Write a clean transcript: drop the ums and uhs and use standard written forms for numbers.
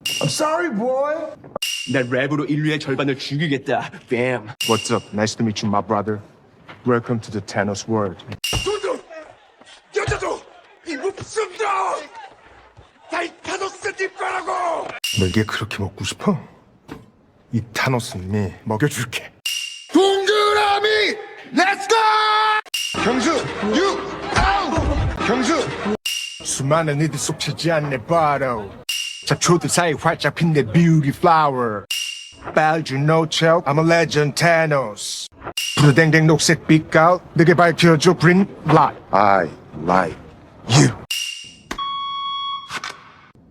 I'm sorry, boy. 난 랩으로 인류의 절반을 죽이겠다. Bam. What's up? Nice to meet you, my brother. Welcome to the Thanos world. 돈도 여자도 이 몹쓸다 다이 타노스 뒷바라고 너게 그렇게 먹고 싶어? 이 타노스님이 먹여줄게. 동그라미 렛츠고 경수 유 아우 경수 수많은 이들 속 차지한 내 바로 잡초들 사이 활짝 핀 내 beauty flower. 빨주 노철 I'm a legend Thanos. 부르댕댕 녹색 빛깔 내게 밝혀줘 green light. I like you.